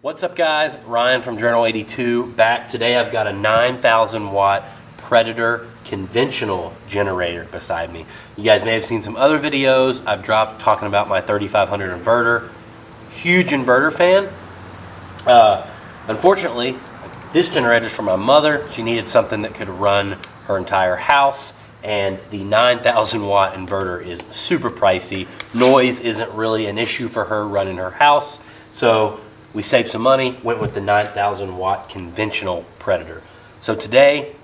What's up guys, Ryan from Journal 82 back. Today I've got a 9,000 watt Predator conventional generator beside me. You guys may have seen some other videos I've dropped talking about my 3500 inverter. Huge inverter fan. Unfortunately, this generator is for my mother. She needed something that could run her entire house, and the 9,000 watt inverter is super pricey. Noise isn't really an issue for her running her house, so we saved some money, went with the 9,000 watt conventional Predator. So today,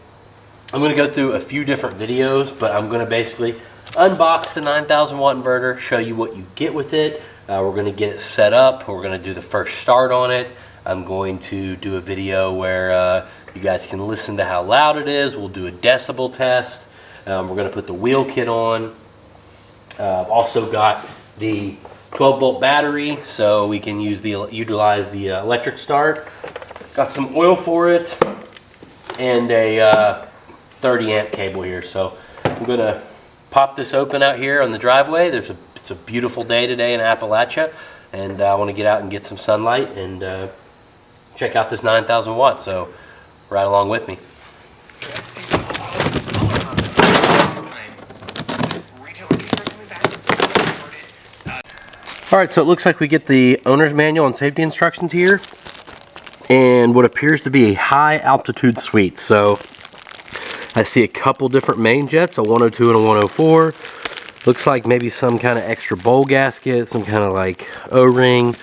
I'm gonna go through a few different videos, but I'm gonna basically unbox the 9,000 watt inverter, show you what you get with it. We're gonna get it set up. We're gonna do the first start on it. I'm going to do a video where you guys can listen to how loud it is. We'll do a decibel test. We're gonna put the wheel kit on. I've also got the 12 volt battery, so we can utilize the electric start. Got some oil for it and a 30 amp cable here. So I'm gonna pop this open out here on the driveway. It's a beautiful day today in Appalachia, and I want to get out and get some sunlight and check out this 9,000 watts. So ride along with me. All right, so it looks like we get the owner's manual and safety instructions here, and what appears to be a high altitude suite. So I see a couple different main jets, a 102 and a 104. Looks like maybe some kind of extra bowl gasket, some kind of like O-ring.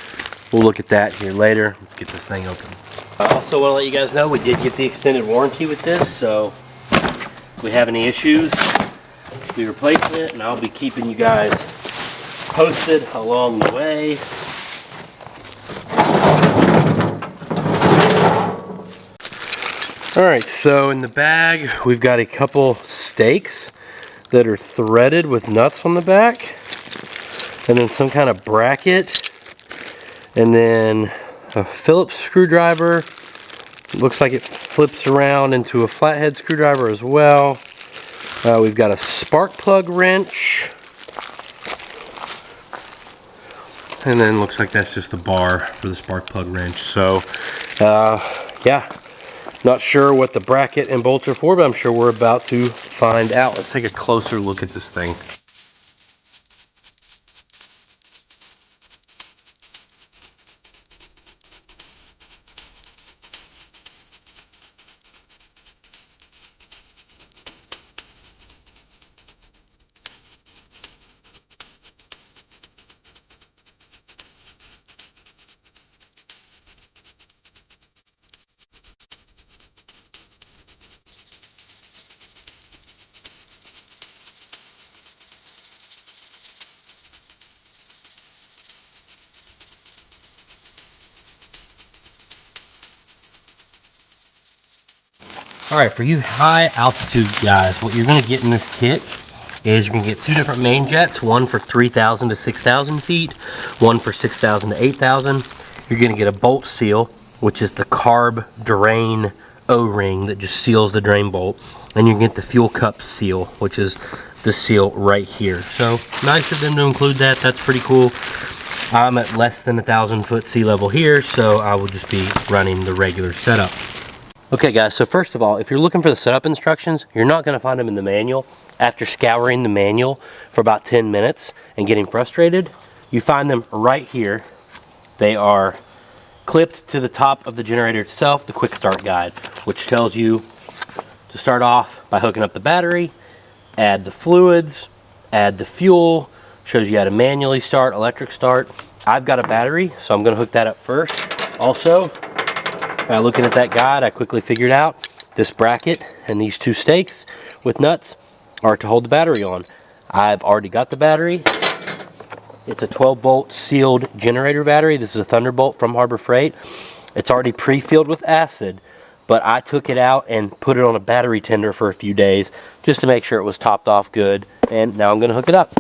We'll look at that here later. Let's get this thing open. I also want to let you guys know we did get the extended warranty with this, so if we have any issues, we'll be replacing it, and I'll be keeping you guys posted along the way. All right, so in the bag we've got a couple stakes that are threaded with nuts on the back, and then some kind of bracket, and then a Phillips screwdriver. It looks like it flips around into a flathead screwdriver as well. We've got a spark plug wrench, and then looks like that's just the bar for the spark plug wrench. So yeah, not sure what the bracket and bolts are for, but I'm sure we're about to find out. Let's take a closer look at this thing. All right, for you high altitude guys, what you're gonna get in this kit is you're gonna get two different main jets, one for 3,000 to 6,000 feet, one for 6,000 to 8,000. You're gonna get a bolt seal, which is the carb drain O-ring that just seals the drain bolt. And you get the fuel cup seal, which is the seal right here. So nice of them to include that, that's pretty cool. I'm at less than 1,000 foot sea level here, so I will just be running the regular setup. Okay guys, so first of all, if you're looking for the setup instructions, you're not going to find them in the manual. After scouring the manual for about 10 minutes and getting frustrated, you find them right here. They are clipped to the top of the generator itself, the quick start guide, which tells you to start off by hooking up the battery, add the fluids, add the fuel, shows you how to manually start, electric start. I've got a battery, so I'm going to hook that up first. Also, by looking at that guide, I quickly figured out this bracket and these two stakes with nuts are to hold the battery on. I've already got the battery. It's a 12 volt sealed generator battery. This is a Thunderbolt from Harbor Freight. It's already pre-filled with acid, but I took it out and put it on a battery tender for a few days just to make sure it was topped off good, and now I'm going to hook it up.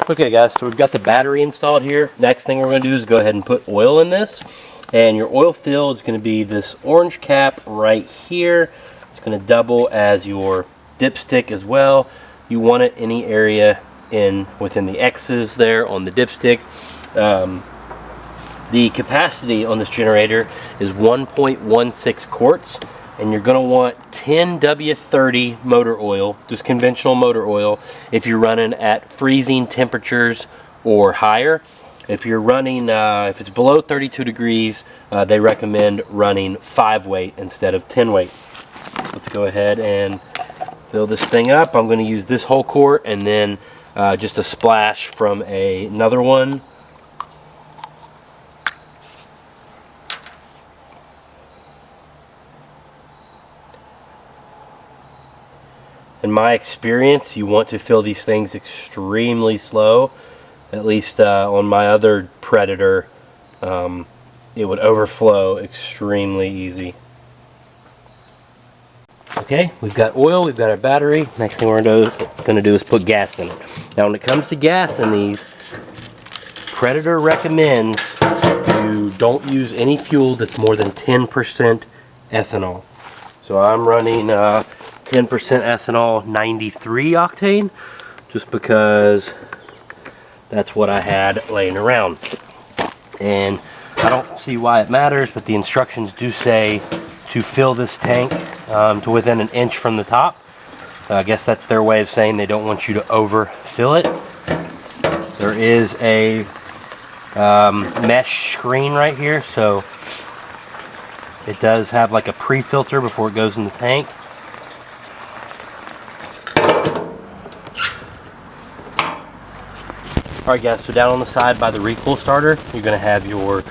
Okay guys, so we've got the battery installed here. Next thing we're going to do is go ahead and put oil in this. And your oil fill is going to be this orange cap right here. It's going to double as your dipstick as well. You want it any area within the X's there on the dipstick. The capacity on this generator is 1.16 quarts, and you're going to want 10 W30 motor oil, just conventional motor oil, if you're running at freezing temperatures or higher. If you're running, if it's below 32 degrees, they recommend running 5 weight instead of 10 weight. Let's go ahead and fill this thing up. I'm going to use this whole quart and then just a splash from another one. In my experience, you want to fill these things extremely slow. At least on my other Predator, it would overflow extremely easy. Okay, we've got oil, we've got our battery. Next thing we're going to do is put gas in it. Now when it comes to gas in these, Predator recommends you don't use any fuel that's more than 10% ethanol. So I'm running 10% ethanol 93 octane, just because that's what I had laying around. And I don't see why it matters, but the instructions do say to fill this tank to within 1 inch from the top. I guess that's their way of saying they don't want you to overfill it. There is a mesh screen right here, so it does have like a pre-filter before it goes in the tank. Alright guys, so down on the side by the recoil starter, you're going to have your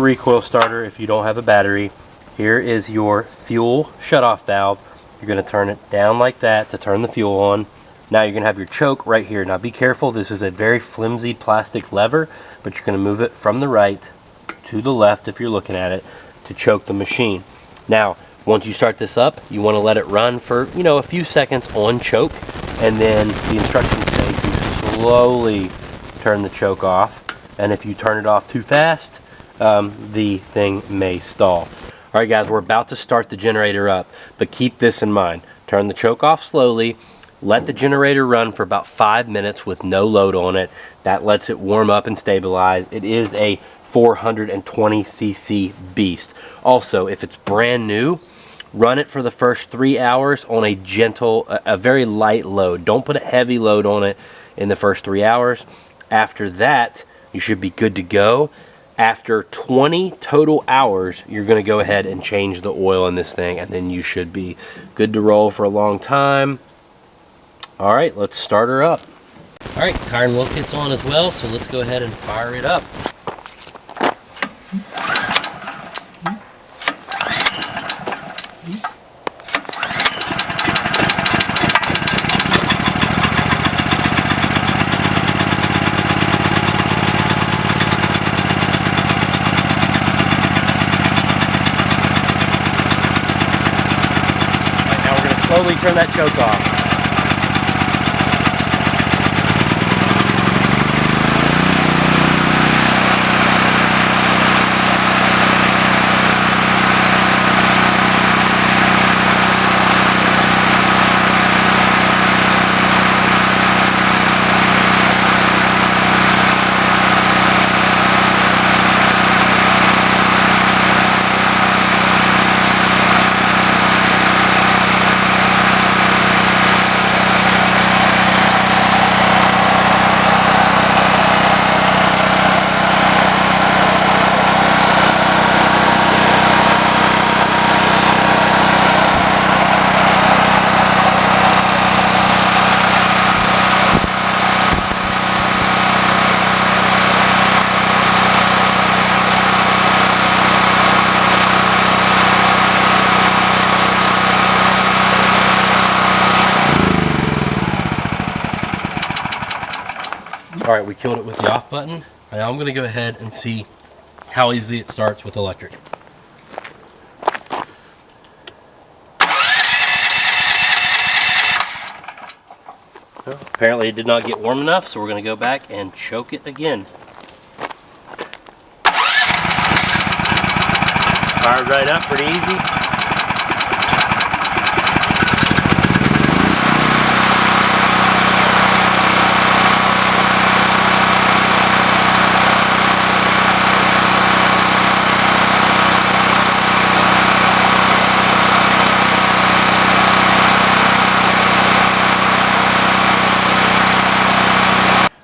recoil starter if you don't have a battery. Here is your fuel shutoff valve. You're going to turn it down like that to turn the fuel on. Now you're going to have your choke right here. Now be careful, this is a very flimsy plastic lever, but you're going to move it from the right to the left if you're looking at it to choke the machine. Now, once you start this up, you want to let it run for, a few seconds on choke, and then the instructions say to slowly turn the choke off, and if you turn it off too fast, the thing may stall. Alright guys, we're about to start the generator up, but keep this in mind. Turn the choke off slowly, let the generator run for about 5 minutes with no load on it. That lets it warm up and stabilize. It is a 420cc beast. Also, if it's brand new, run it for the first 3 hours on a gentle, a very light load. Don't put a heavy load on it in the first 3 hours. After that, you should be good to go. After 20 total hours, you're going to go ahead and change the oil in this thing, and then you should be good to roll for a long time. Alright, let's start her up. Alright, tire and wheel kit's on as well, so let's go ahead and fire it up. Slowly turn that choke off. Alright, we killed it with the off button. Now I'm going to go ahead and see how easy it starts with electric. Well, apparently it did not get warm enough, so we're going to go back and choke it again. Fired right up, pretty easy.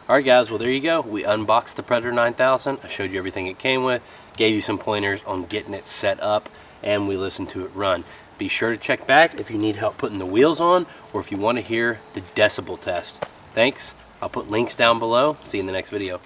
Alright guys, well there you go. We unboxed the Predator 9000. I showed you everything it came with, gave you some pointers on getting it set up, and we listened to it run. Be sure to check back if you need help putting the wheels on, or if you want to hear the decibel test. Thanks. I'll put links down below. See you in the next video.